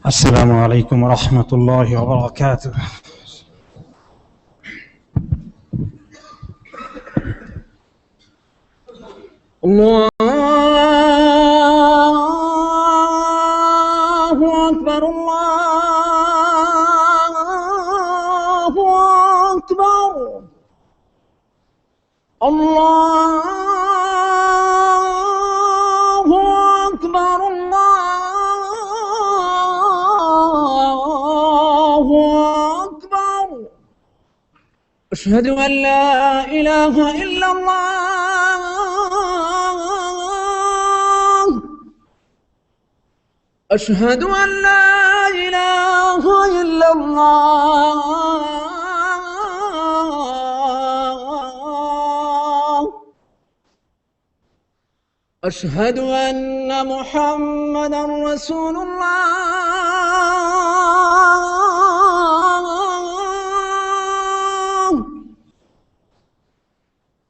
السلام عليكم ورحمة الله وبركاته. الله أكبر الله أكبر الله أكبر الله أكبر. أشهد أن لا إله إلا الله أشهد أن لا إله إلا الله أشهد أن محمدًا رسول الله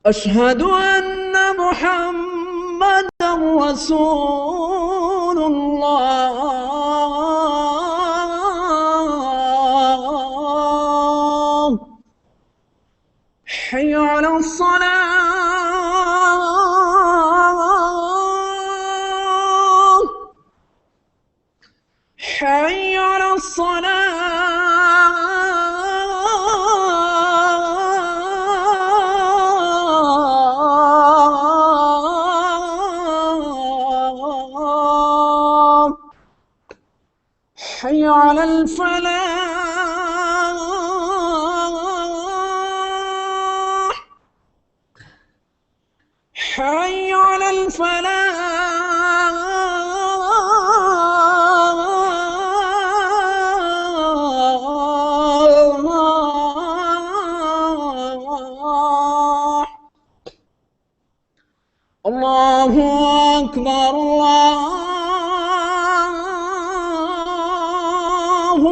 أشهد أن محمدًا رسول الله حي على الصلاة حي على الصلاة حي على الفلاح حي على الفلاح. الله أكبر الله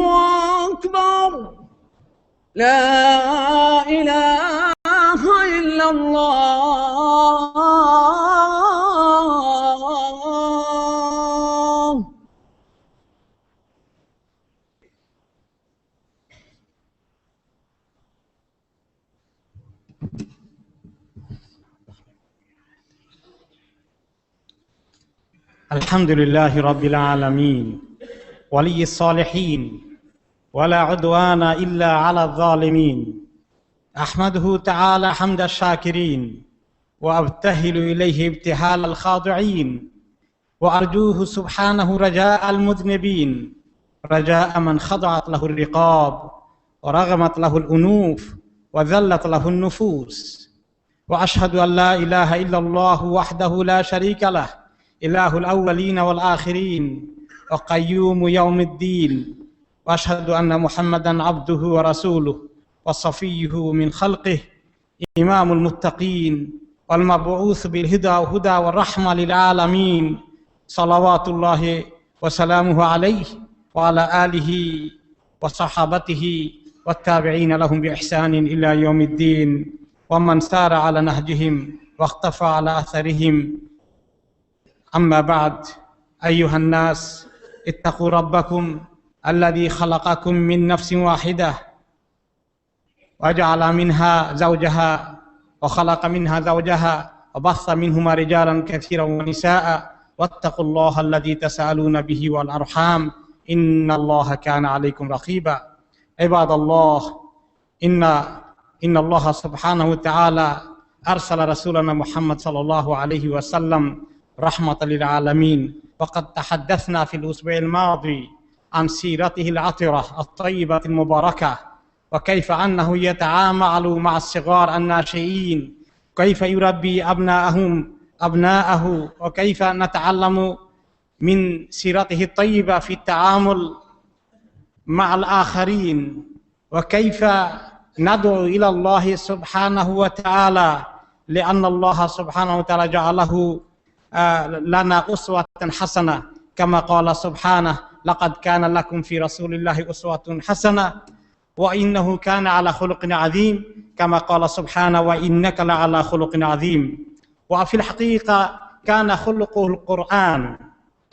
أكبر لا إله إلا الله. الحمد لله رب العالمين ولي الصالحين ولا عدوان إلا على الظالمين. أحمده تعالى حمد الشاكرين وأبتهل إليه ابتهال الخاضعين وأرجوه سبحانه رجاء المذنبين رجاء من خضعت له الرقاب ورغمت له الأنوف وذلت له النفوس. وأشهد أن لا إله إلا الله وحده لا شريك له إله الأولين والآخرين وقيوم يوم الدين. وأشهد أن محمدًا عبده ورسوله وصفيه من خلقه إمام المتقين والمبعوث بالهدى والرحمة للعالمين صلوات الله وسلامه عليه وعلى آله وصحابته والتابعين لهم بإحسان إلى يوم الدين ومن سار على نهجهم واختفى على أثرهم. أما بعد، أيها الناس اتقوا ربكم الذي خلقكم من نفس واحدة وجعل منها زوجها وخلق منها زوجها وبث منهما رجالا كثيرا ونساء واتقوا الله الذي تساءلون به والأرحام إن الله كان عليكم رقيبا. عباد الله، إن الله سبحانه وتعالى أرسل رسولنا محمد صلى الله عليه وسلم رحمة للعالمين. وقد تحدثنا في الأسبوع الماضي عن سيرته العطرة الطيبة المباركة وكيف أنه يتعامل مع الصغار الناشئين، كيف يربي أبناءه وكيف نتعلم من سيرته الطيبة في التعامل مع الآخرين وكيف ندعو إلى الله سبحانه وتعالى، لأن الله سبحانه وتعالى جعله لنا أسوة حسنة كما قال سبحانه: لقد كان لكم في رسول الله أسوة حسنة وإنه كان على خلق عظيم كما قال سبحانه: وإنك لعلى خلق عظيم. وفي الحقيقة كان خلقه القرآن،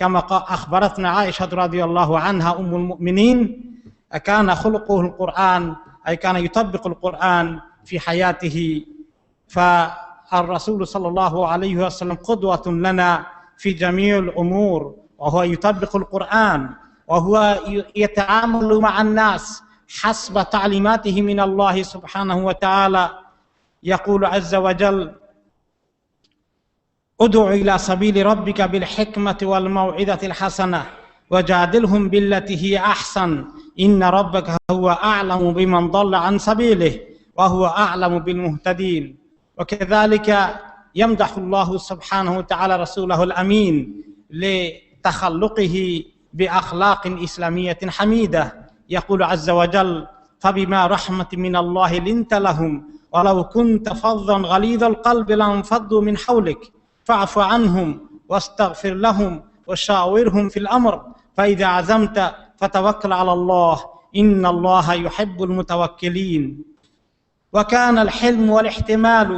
كما أخبرتنا عائشة رضي الله عنها أم المؤمنين كان خلقه القرآن، أي كان يطبق القرآن في حياته. فالرسول صلى الله عليه وسلم قدوة لنا في جميع الأمور، وهو يطبق القرآن وهو يتعامل مع الناس حسب تعليماته من الله سبحانه وتعالى. يقول عز وجل: ادع إلى سبيل ربك بالحكمة والموعظة الحسنة وجادلهم بالتي هي أحسن إن ربك هو أعلم بمن ضل عن سبيله وهو أعلم بالمهتدين. وكذلك يمدح الله سبحانه وتعالى رسوله الأمين لتخلقه بأخلاق إسلامية حميدة. يقول عز وجل: فبما رحمة من الله لنت لهم ولو كنت فظا غليظ القلب لانفضوا من حولك فاعف عنهم واستغفر لهم وشاورهم في الأمر فإذا عزمت فتوكل على الله إن الله يحب المتوكلين. وكان الحلم والاحتمال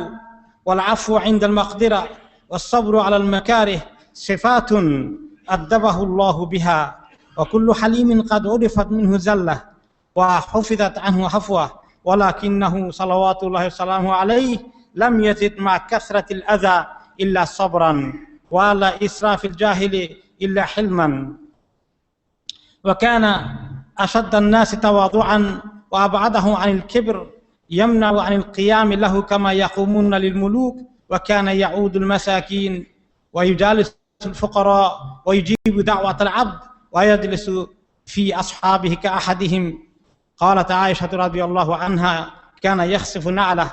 والعفو عند المقدرة والصبر على المكاره صفات أدبه الله بها، وكل حليم قد عرفت منه زلة وحفظت عنه حفوة، ولكنه صلوات الله وسلامه عليه لم يزد مع كثرة الأذى إلا صبرا وعلى إسراف الجاهل إلا حلما. وكان أشد الناس تواضعا وأبعده عن الكبر، يمنع عن القيام له كما يقومون للملوك، وكان يعود المساكين ويجالس الفقراء ويجيب دعوة العبد ويجلس في أصحابه كأحدهم. قالت عائشة رضي الله عنها: كان يخسف نعله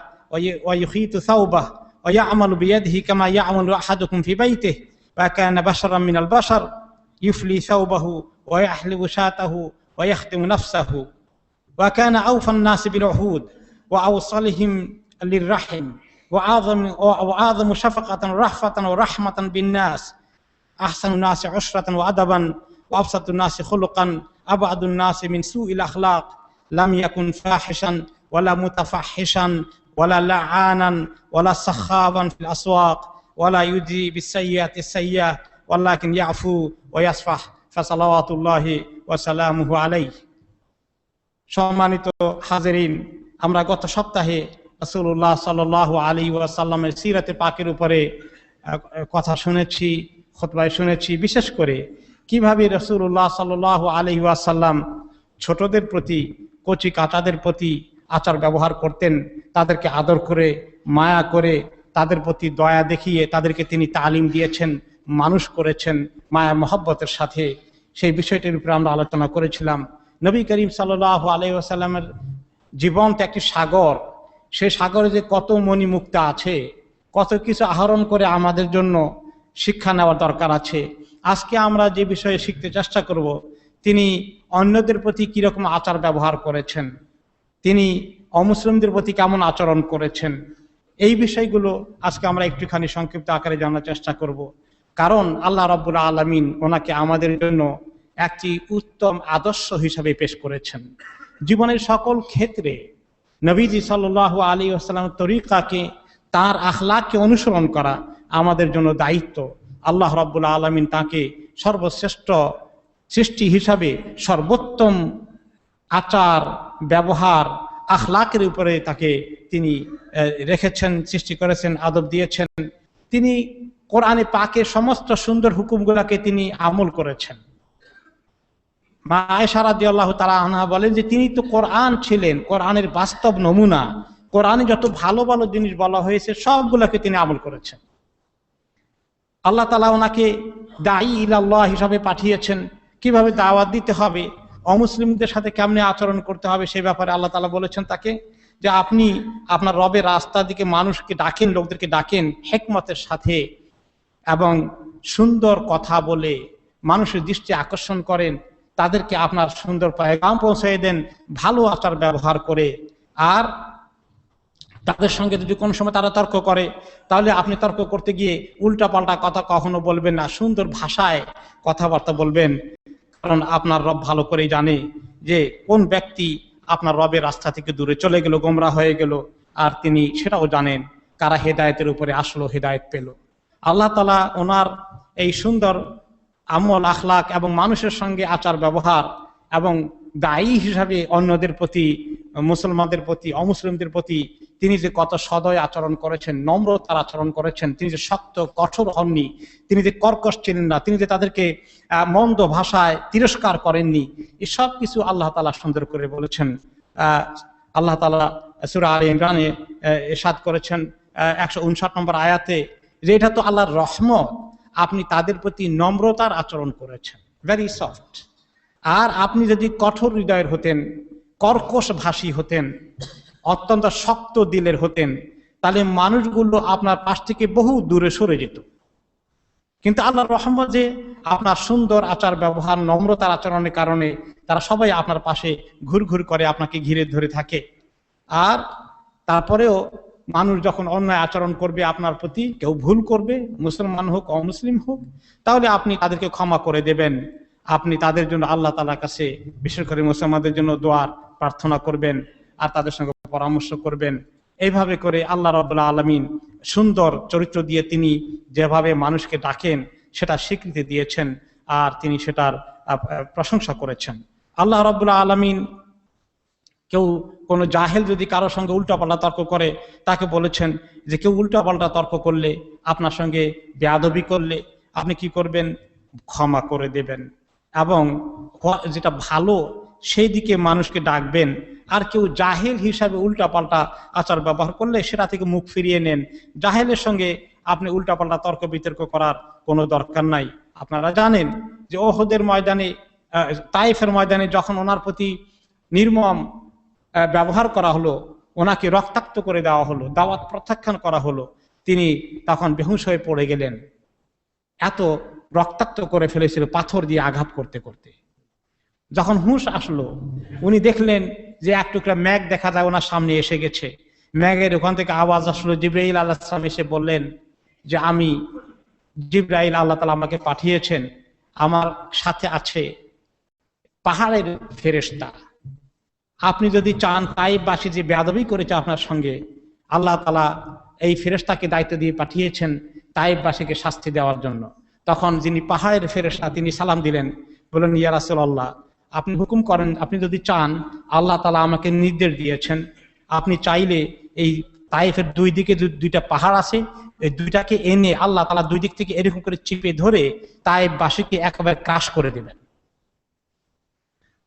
ويخيط ثوبه ويعمل بيده كما يعمل أحدكم في بيته، وكان بشرا من البشر يفلي ثوبه ويحلب شاته ويختم نفسه. وكان أوفى الناس بالعهود وأوصلهم للرحم وأعظم شفقة ورحفة ورحمة بالناس، أحسن الناس عشرة وأدبا وأبسط الناس خلقا أبعد الناس من سوء الأخلاق، لم يكن فاحشا ولا متفحشا ولا لعانا ولا سخابا في الأسواق ولا يجزي بالسيئة السيئة ولكن يعفو ويصفح فصلوات الله وسلامه عليه। সম্মানিত হাজিরিন, আমরা গত সপ্তাহে রাসূলুল্লাহ সাল্লাল্লাহু আলাইহি ওয়াসাল্লামের সিরাতে পাকের উপরে কথা শুনেছি, খুতবায় শুনেছি, বিশেষ করে কিভাবে রাসূলুল্লাহ সাল্লাল্লাহু আলাইহি ওয়াসাল্লাম ছোটদের প্রতি, কচি কাঁচাদের প্রতি আচার ব্যবহার করতেন, তাদেরকে আদর করে, মায়া করে, তাদের প্রতি দয়া দেখিয়ে তাদেরকে তিনি তালিম দিয়েছেন, মানুষ করেছেন মায়া মহব্বতের সাথে। সেই বিষয়টির উপরে আমরা আলোচনা করেছিলাম। নবী করিম সাল্লাল্লাহু আলাইহি ওয়াসাল্লামের জীবন তো একটি সাগর, সেই সাগরে যে কত মণিমুক্তা আছে, কত কিছু আহরণ করে আমাদের জন্য শিক্ষা নেওয়ার দরকার আছে। আজকে আমরা যে বিষয়ে শিখতে চেষ্টা করব, তিনি অন্যদের প্রতি কিরকম আচার ব্যবহার করেছেন, তিনি অমুসলিমদের প্রতি কেমন আচরণ করেছেন, এই বিষয়গুলো আজকে আমরা একটুখানি সংক্ষিপ্ত আকারে জানার চেষ্টা করব। কারণ আল্লাহ রাব্বুল আলামিন ওনাকে আমাদের জন্য একটি উত্তম আদর্শ হিসাবে পেশ করেছেন। জীবনের সকল ক্ষেত্রে নবীজি সাল্লাল্লাহু আলাইহি ওয়াসাল্লামের তরিকাকে, তার আখলাককে অনুসরণ করা আমাদের জন্য দায়িত্ব। আল্লাহ রাব্বুল আলামিন তাকে সর্বশ্রেষ্ঠ সৃষ্টি হিসাবে সর্বোত্তম আচার ব্যবহার আখলাকের উপরে তাকে তিনি রেখেছেন, সৃষ্টি করেছেন, আদব দিয়েছেন। তিনি কোরআনে পাকের সমস্ত সুন্দর হুকুমগুলোকে তিনি আমল করেছেন। মা আয়েশা রাদিয়াল্লাহু তাআলা আনহা বলেন যে তিনি তো কোরআন ছিলেন, কোরআনের বাস্তব নমুনা। কোরআনে যত ভালো ভালো জিনিস বলা হয়েছে সবগুলোকে তিনি আমল করেছেন। আল্লাহ তাআলা ওনাকে দাঈ ইলাল্লাহ হিসাবে পাঠিয়েছেন। কিভাবে দাওয়াত দিতে হবে, অমুসলিমদের সাথে কেমনে আচরণ করতে হবে, সেই ব্যাপারে আল্লাহ তাআলা বলেছেন তাকে যে আপনি আপনার রবের রাস্তার দিকে মানুষকে ডাকেন, লোকদেরকে ডাকেন হিকমতের সাথে এবং সুন্দর কথা বলে মানুষের দৃষ্টি আকর্ষণ করেন, তাদেরকে আপনার সুন্দর পয়গাম পৌঁছে দেন ভালো আচার ব্যবহার করে। আর তাদের সঙ্গে যদি কোনো সময় তারা তর্ক করে, তাহলে আপনি তর্ক করতে গিয়ে উল্টাপাল্টা কথা কখনো বলবেন না, সুন্দর ভাষায় কথাবার্তা বলবেন। কারণ আপনার রব ভালো করেই জানে যে কোন ব্যক্তি আপনার রবের রাস্তা থেকে দূরে চলে গেল, গোমরা হয়ে গেল, আর তিনি সেটাও জানেন কারা হেদায়েতের উপরে আসলো, হেদায়েত পেল। আল্লাহ তাআলা ওনার এই সুন্দর আমল আখলাক এবং মানুষের সঙ্গে আচার ব্যবহার এবং দায়ী হিসাবে অন্যদের প্রতি, মুসলমানদের প্রতি, অমুসলিমদের প্রতি তিনি যে কত সদয় আচরণ করেছেন, নম্রতার আচরণ করেছেন, তিনি যে শক্ত কঠোর হননি, তিনি যে কর্কশ ছিলেন না, তিনি যে তাদেরকে মন্দ ভাষায় তিরস্কার করেননি, এসব কিছু আল্লাহ তাআলা সুন্দর করে বলেছেন। আল্লাহ তাআলা সূরা আলে ইমরানে ইরশাদ করেছেন 159 নম্বর আয়াতে যে এটা তো আল্লাহর রহমত, আপনি তাদের প্রতি নম্রতার আচরণ করেছেন, ভেরি সফট। আর আপনি যদি কঠোর হৃদয়ের হতেন, কর্কশ ভাষী হতেন, অত্যন্ত শক্ত দিলের হতেন, তাহলে মানুষগুলো আপনার পাশ থেকে বহু দূরে সরে যেত। কিন্তু আল্লাহর রহমত যে আপনার সুন্দর আচার ব্যবহার, নম্রতার আচরণের কারণে তারা সবাই আপনার পাশে ঘুরঘুর করে আপনাকে ঘিরে ধরে থাকে। আর তারপরেও মানুষ যখন অন্যায় আচরণ করবে আপনার প্রতি, কেউ ভুল করবে, মুসলমান হোক অমুসলিম হোক, তাহলে আপনি তাদেরকে ক্ষমা করে দেবেন। আপনি তাদের জন্য আল্লাহ তাআলার কাছে, বিশেষ করে মুসলমানদের জন্য দোয়ার প্রার্থনা করবেন আর তাদের সঙ্গে পরামর্শ করবেন। এইভাবে করে আল্লাহ রাব্বুল আলামিন সুন্দর চরিত্র দিয়ে তিনি যেভাবে মানুষকে ডাকেন সেটা স্বীকৃতি দিয়েছেন আর তিনি সেটার প্রশংসা করেছেন। আল্লাহ রাব্বুল আলামিন কেউ কোনো জাহেল যদি কারোর সঙ্গে উল্টাপাল্টা তর্ক করে, তাকে বলেছেন যে কেউ উল্টাপাল্টা তর্ক করলে, আপনার সঙ্গে বেয়াদবি করলে আপনি কি করবেন? ক্ষমা করে দেবেন এবং যেটা ভালো সেই দিকে মানুষকে ডাকবেন। আর কেউ জাহেল হিসাবে উল্টাপাল্টা আচার ব্যবহার করলে সেটা থেকে মুখ ফিরিয়ে নেন। জাহেলের সঙ্গে আপনি উল্টাপাল্টা তর্ক বিতর্ক করার কোনো দরকার নাই। আপনারা জানেন যে ওহদের ময়দানে, তাইফের ময়দানে যখন ওনার প্রতি নির্মম ব্যবহার করা হলো, ওনাকে রক্তাক্ত করে দেওয়া হলো, দাওয়াত প্রত্যাখ্যান করা হলো, তিনি তখন বেহুশ হয়ে পড়ে গেলেন। এত রক্তাক্ত করে ফেলেছিল পাথর দিয়ে আঘাত করতে করতে। যখন হুঁশ আসলো, উনি দেখলেন যে এক টুকরা মেঘ দেখা যায় ওনার সামনে এসে গেছে। মেঘের ওখান থেকে আওয়াজ আসলো, জিবরাইল আলাইহিস সালাম এসে বললেন যে আমি জিবরাইল, আল্লাহ তাআলা আমাকে পাঠিয়েছেন, আমার সাথে আছে পাহাড়ের ফেরেশতা। আপনি যদি চান তাইফবাসী যে বেয়াদবি করেছে আপনার সঙ্গে, আল্লাহ তাআলা এই ফেরেশতাকে দায়িত্ব দিয়ে পাঠিয়েছেন তাইফবাসীকে শাস্তি দেওয়ার জন্য। তখন যিনি পাহাড়ের ফেরেশতা তিনি সালাম দিলেন, বললেন ইয়া রাসূলুল্লাহ, আপনি হুকুম করেন, আপনি যদি চান, আল্লাহ তাআলা আমাকে নির্দেশ দিয়েছেন, আপনি চাইলে এই তাইফের দুই দিকে দুইটা পাহাড় আছে, এই দুইটাকে এনে আল্লাহ তাআলা দুই দিক থেকে এরকম করে চিপে ধরে তাইফবাসীকে একেবারে ক্রাশ করে দেবেন।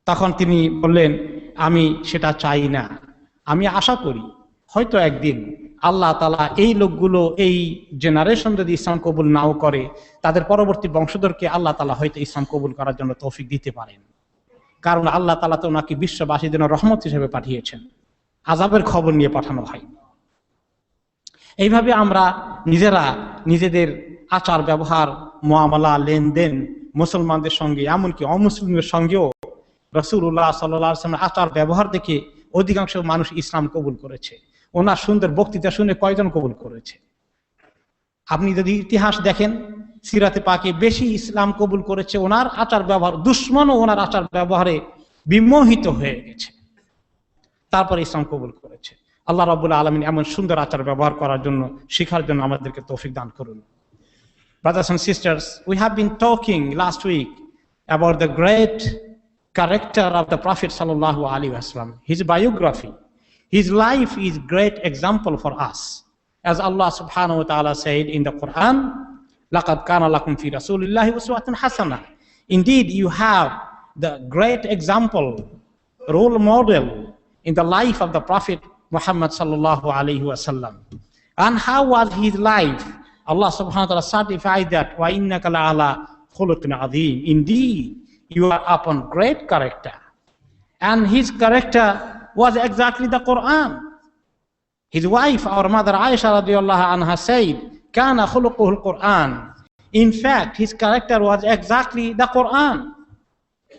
তখন তিনি বললেন আমি সেটা চাই না, আমি আশা করি হয়তো একদিন আল্লাহ তাআলা এই লোকগুলো, এই জেনারেশন যদি ইসলাম কবুল নাও করে, তাদের পরবর্তী বংশধরকে আল্লাহ তাআলা হয়তো ইসলাম কবুল করার জন্য তৌফিক দিতে পারেন। কারণ আল্লাহ তাআলা তো ওনাকে বিশ্ববাসীর জন্য রহমত হিসেবে পাঠিয়েছেন, আযাবের খবর নিয়ে পাঠানো হয়। এইভাবে আমরা নিজেরা নিজেদের আচার ব্যবহার, মুআমালা, লেনদেন মুসলমানদের সঙ্গে, এমনকি অমুসলিমদের সঙ্গেও রাসূলুল্লাহ সাল্লাল্লাহু আলাইহি ওয়াসাল্লাম আচার ব্যবহার দেখে অধিকাংশ মানুষ ইসলাম কবুল করেছে। ওনার সুন্দর বক্তৃতা শুনে কয়জন কবুল করেছে? আপনি যদি ইতিহাস দেখেন, সিরাতে পাকে বেশি ইসলাম কবুল করেছে ওনার আচার ব্যবহার, দুশমনও ওনার আচার ব্যবহারে বিমোহিত হয়ে গেছে, তারপরে ইসলাম কবুল করেছে। আল্লাহ রাব্বুল আলামিন এমন সুন্দর আচার ব্যবহার করার জন্য, শিখার জন্য আমাদেরকে তৌফিক দান করুন। Brothers and sisters, we have been talking last week about the great character of the Prophet sallallahu alaihi wasallam, his biography. His life is great example for us. As Allah subhanahu wa ta'ala said in the Quran, لَقَدْ كَانَ لَكُمْ فِي رَسُولِ اللَّهِ أُسْوَةٌ حَسَنَةٌ. Indeed, you have the great example, role model in the life of the Prophet Muhammad sallallahu alaihi wasallam. And how was his life? Allah subhanahu wa ta'ala certified that وَإِنَّكَ لَعَلَى خُلُقٍ عَظِيمٍ. Indeed, you are upon great character. And his character was exactly the Quran. His wife, our mother Aisha radiallahu anha, said, كَانَ خُلُقُهُ الْقُرْآنِ. In fact, his character was exactly the Quran.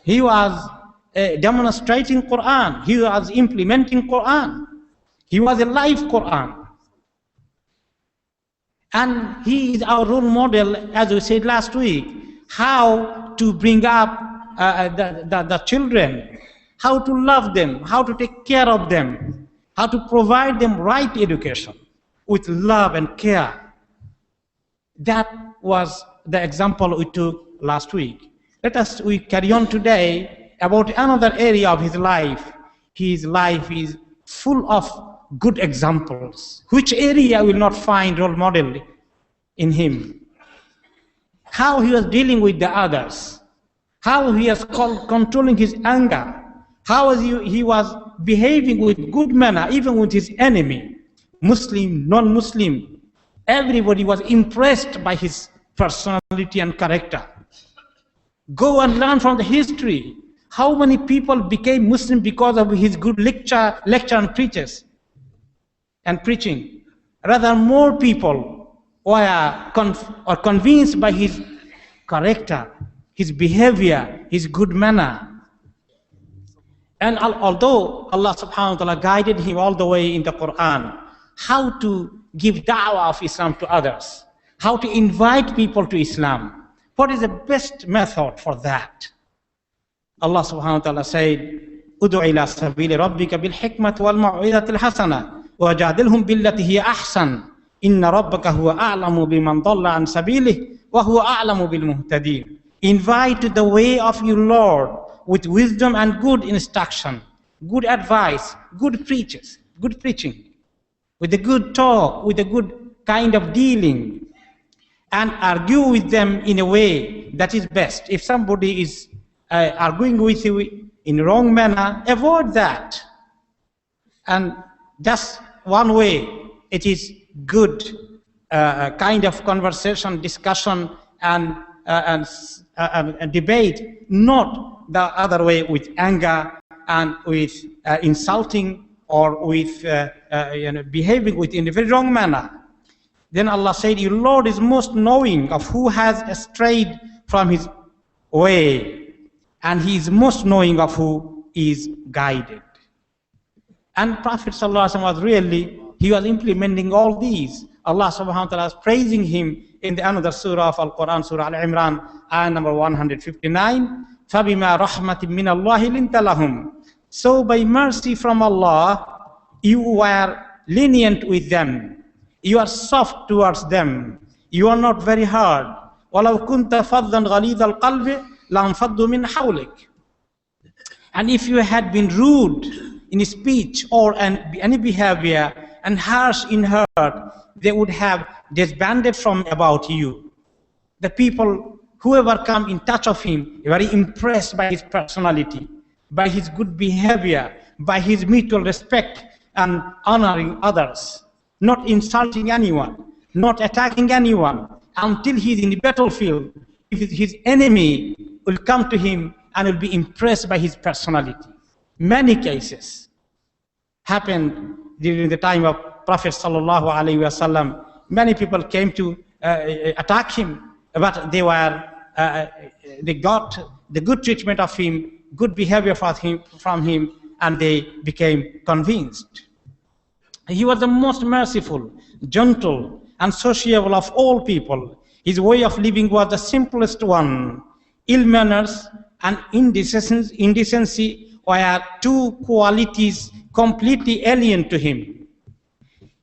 He was demonstrating Quran. He was implementing Quran. He was a live Quran. And he is our role model, as we said last week, how to bring up the children, how to love them, how to take care of them, how to provide them right education with love and care. That was the example we took last week. We carry on today about another area of his life. His life is full of good examples. Which area will not find role model in him? How he was dealing with the others, how he was controlling his anger, how he was behaving with good manner, even with his enemy, Muslim, non-Muslim. Everybody was impressed by his personality and character. Go and learn from the history. How many people became Muslim because of his good lecture and preaching? Rather, more people were convinced by his character, his behavior, his good manner. And although Allah subhanahu wa ta'ala guided him all the way in the Quran, how to give da'wah of Islam to others, how to invite people to Islam, what is the best method for that? Allah subhanahu wa ta'ala said, Udu ila sabili rabbika bil hikmat wal mau'izatil hasana wa jadilhum billati hiya ahsan inna rabbaka huwa a'lamu biman dhalla an sabilihi wa huwa a'lamu bil muhtadin. Invite to the way of your Lord with wisdom and good instruction, good advice, good preaching, with a good talk, with a good kind of dealing, and argue with them in a way that is best. If somebody is arguing with you in wrong manner, avoid that. And just one way, it is good kind of conversation, discussion, and debate, not the other way with anger and with insulting or with behaving in a very wrong manner. Then Allah said, your Lord is most knowing of who has strayed from his way, and he is most knowing of who is guided. And Prophet ﷺ he was implementing all these. Allah subhanahu wa ta'ala is praising him in the another surah of Al-Quran, Surah Al-Imran, ayah number 159. فَبِمَا رَحْمَةٍ مِّنَ اللَّهِ لِنْتَ لَهُمْ. So by mercy from Allah, you were lenient with them. You are soft towards them. You are not very hard. وَلَوْ كُنْتَ فَضًّا غَلِيظَ الْقَلْبِ لَانْفَضُّوا مِنْ حَوْلِكَ. And if you had been rude in speech or any behavior and harsh in heart, they would have disbanded from about you. The people, whoever come in touch of him, very impressed by his personality, by his good behavior, by his mutual respect and honoring others, not insulting anyone, not attacking anyone, until he's in the battlefield. If his enemy will come to him and will be impressed by his personality. Many cases happened during the time of Prophet sallallahu alaihi wasallam. Many people came to attack him, but they got the good treatment of him, good behavior from him, and they became convinced. He was the most merciful, gentle, and sociable of all people. His way of living was the simplest one. Ill manners and indecency were two qualities completely alien to him.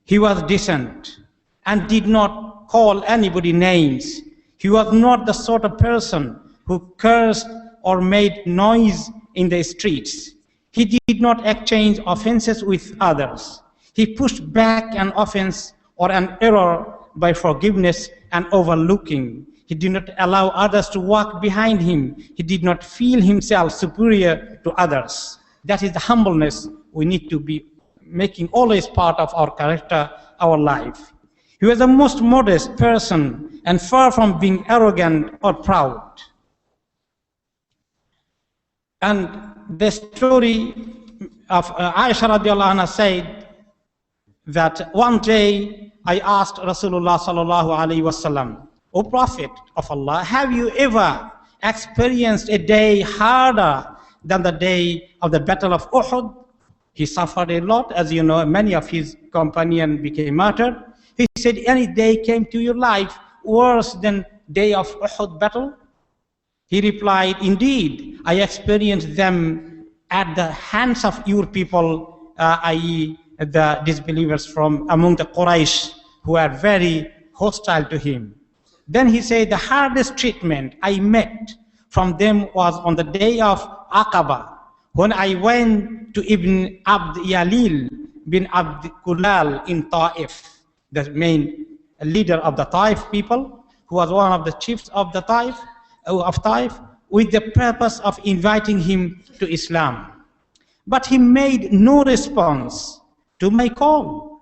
He was decent and did not call anybody names. He was not the sort of person who cursed or made noise in the streets. He did not exchange offenses with others. He pushed back an offense or an error by forgiveness and overlooking. He did not allow others to walk behind him. He did not feel himself superior to others. That is the humbleness we need to be making always part of our character, our life. He was the most modest person and far from being arrogant or proud. And the story of Aisha radiallahu anha said that one day I asked Rasulullah sallallahu alaihi wasallam, O Prophet of Allah, have you ever experienced a day harder than the day of the Battle of Uhud? He suffered a lot, as you know, many of his companions became martyred. He said, any day came to your life worse than day of Uhud battle? He replied, indeed, I experienced them at the hands of your people, i.e. the disbelievers from among the Quraysh, who are very hostile to him. Then he said, the hardest treatment I met from them was on the day of Aqaba, when I went to Ibn Abd Yalil bin Abd Kulal in Taif, the main leader of the Taif people, who was one of the chiefs of the Taif, with the purpose of inviting him to Islam. But he made no response to my call.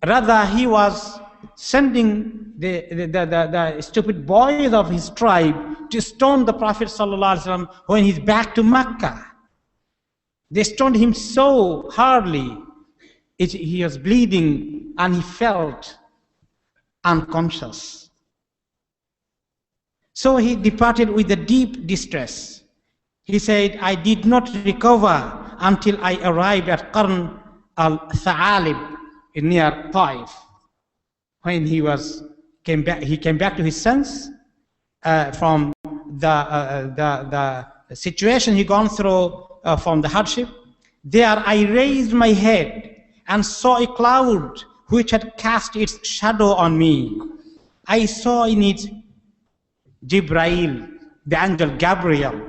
Rather, he was sending the stupid boys of his tribe to stone the Prophet ﷺ when he's back to Mecca. They stoned him so hardly, he was bleeding and he felt unconscious. So he departed with a deep distress. He said, I did not recover until I arrived at Qarn al-Tha'alib near Taif. When he came back to his sense from the situation he gone through from the hardship. There I raised my head and saw a cloud which had cast its shadow on me. I saw in it Jibreel, the angel Gabriel,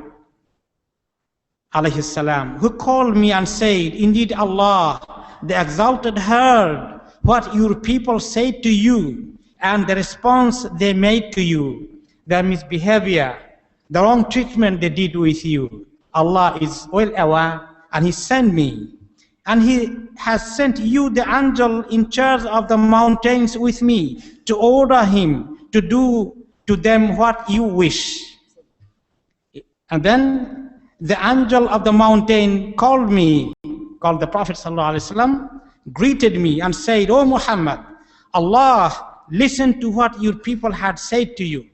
alayhi salam, who called me and said, indeed Allah, the Exalted, heard what your people said to you and the response they made to you, their misbehavior, the wrong treatment they did with you. Allah is well aware, and He sent me. And He has sent you the angel in charge of the mountains with me to order him to do to them what you wish. And then the angel of the mountain called the Prophet ﷺ, greeted me and said, O Muhammad, Allah listened to what your people had said to you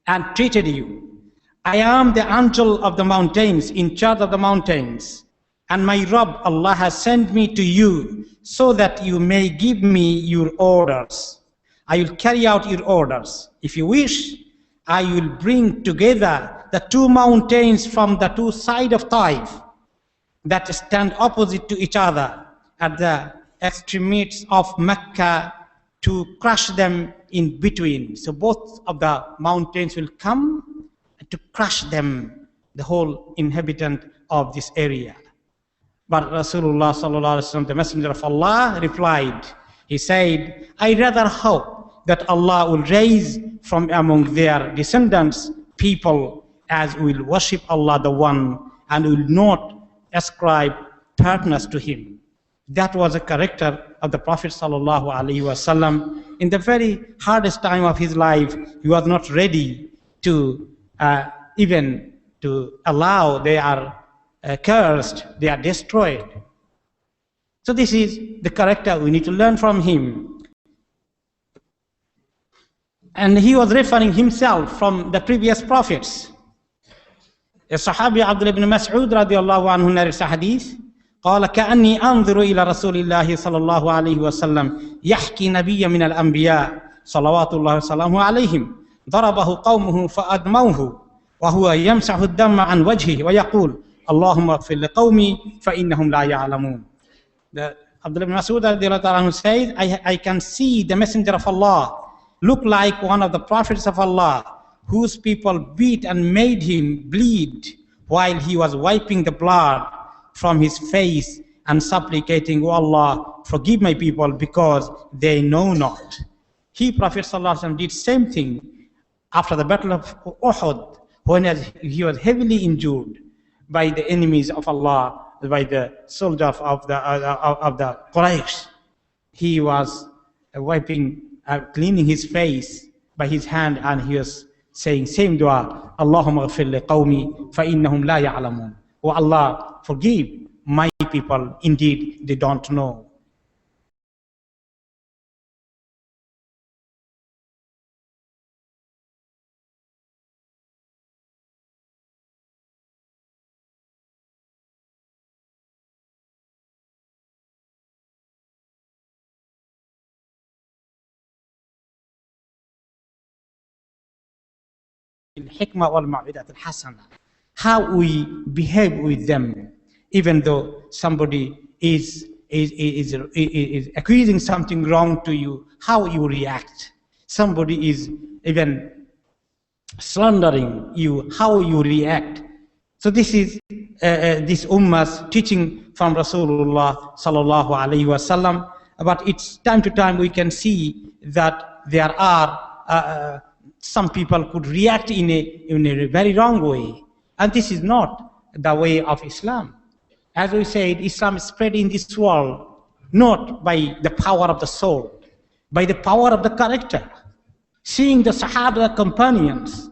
and treated you. I am the angel of the mountains, in charge of the mountains, and my Rabb Allah has sent me to you so that you may give me your orders. I will carry out your orders. If you wish, I will bring together the two mountains from the two sides of Taif that stand opposite to each other at the extremities of Mecca to crush them in between. So both of the mountains will come to crush them, the whole inhabitant of this area. But Rasulullah sallallahu alaihi wasallam, the Messenger of Allah, replied. He said, I rather hope that Allah will raise from among their descendants people as will worship Allah the One and will not ascribe partners to Him. That was a character of the Prophet sallallahu alaihi wasallam. In the very hardest time of his life, he was not ready to even to allow they are cursed, they are destroyed. So this is the character we need to learn from him. And he was referring himself from the previous prophets. A Sahabi Abdullah ibn Mas'ud radiallahu anhu narrates a hadith. قال كأني أنظر إلى رسول الله صلى الله عليه وسلم يحكي نبيا من الأنبياء صلوات الله وسلامه عليهم ضربه قومه فأدموه وهو يمسح الدم عن وجهه ويقول اللهم اغفر لقومي فإنهم لا يعلمون. Abdullah ibn Mas'ud radiallahu anhu says, I can see the Messenger of Allah look like one of the prophets of Allah whose people beat and made him bleed while he was wiping the blood from his face and supplicating, O Allah, forgive my people because they know not. He, Prophet ﷺ, did same thing after the battle of Uhud, when he was heavily injured by the enemies of Allah, by the soldiers of the Quraysh. He was wiping, cleaning his face by his hand, and he was saying same dua, Allahumma ghafir li qawmi fa innahum la ya'lamun. Oh Allah, forgive my people, indeed they don't know. Hikmah wal ma'idat al-hasana, how we behave with them, even though somebody is accusing something wrong to you, how you react. somebody is even slandering you, how you react. So this is this ummah's teaching from Rasulullah sallallahu alaihi wasallam. But it's time to time we can see that there are some people could react in a very wrong way, and this is not the way of Islam. As we said, Islam is spread in this world not by the power of the soul, by the power of the character. Seeing the Sahaba companions,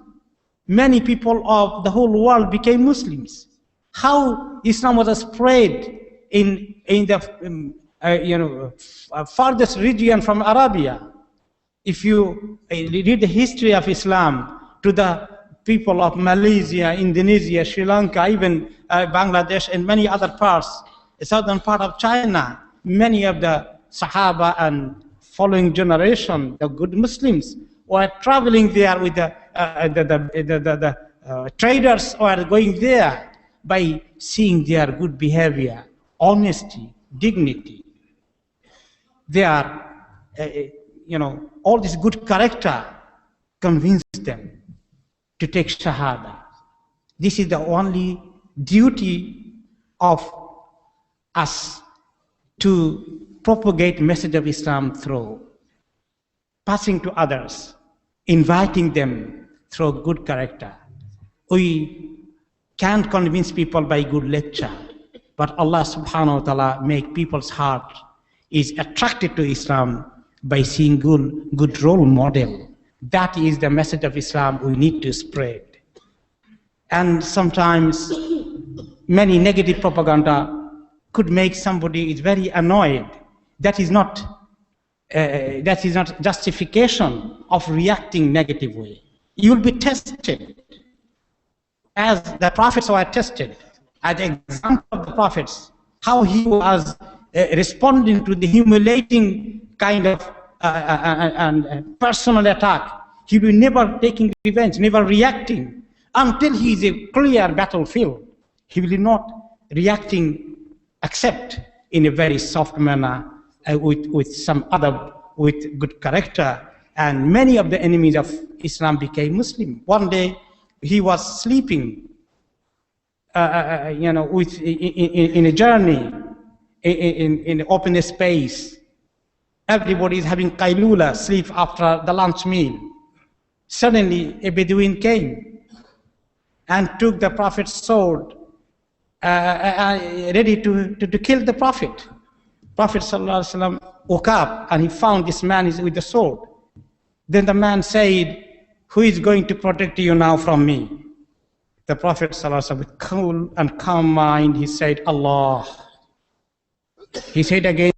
many people of the whole world became Muslims. How Islam was spread in the farthest region from Arabia. If you read the history of Islam to the people of Malaysia, Indonesia, Sri Lanka, even Bangladesh and many other parts, the southern part of China, many of the Sahaba and following generation, the good Muslims, were traveling there with the traders were going there by seeing their good behavior, honesty, dignity. Their, all this good character convinced them to take Shahada. This is the only duty of us, to propagate message of Islam through passing to others, inviting them through good character. We can't convince people by good lecture, but Allah subhanahu wa ta'ala make people's heart is attracted to Islam by seeing good role model. That is the message of Islam we need to spread. And sometimes many negative propaganda could make somebody is very annoyed. That is not justification of reacting negative way. You will be tested as the prophets were tested. As the example of the prophets, how he was responding to the humiliating kind of personal attack. He will never taking revenge, never reacting until he is a clear battlefield. He will not reacting except in a very soft manner with some other, with good character. And many of the enemies of Islam became Muslim. One day he was sleeping, in a journey in open space. Everybody is having qailula, sleep after the lunch meal. Suddenly a Bedouin came and took the Prophet's sword, ready to kill the Prophet. Prophet ﷺ woke up and he found this man is with the sword. Then the man said, "Who is going to protect you now from me?" The Prophet ﷺ, with cool and calm mind, he said, "Allah." He said again,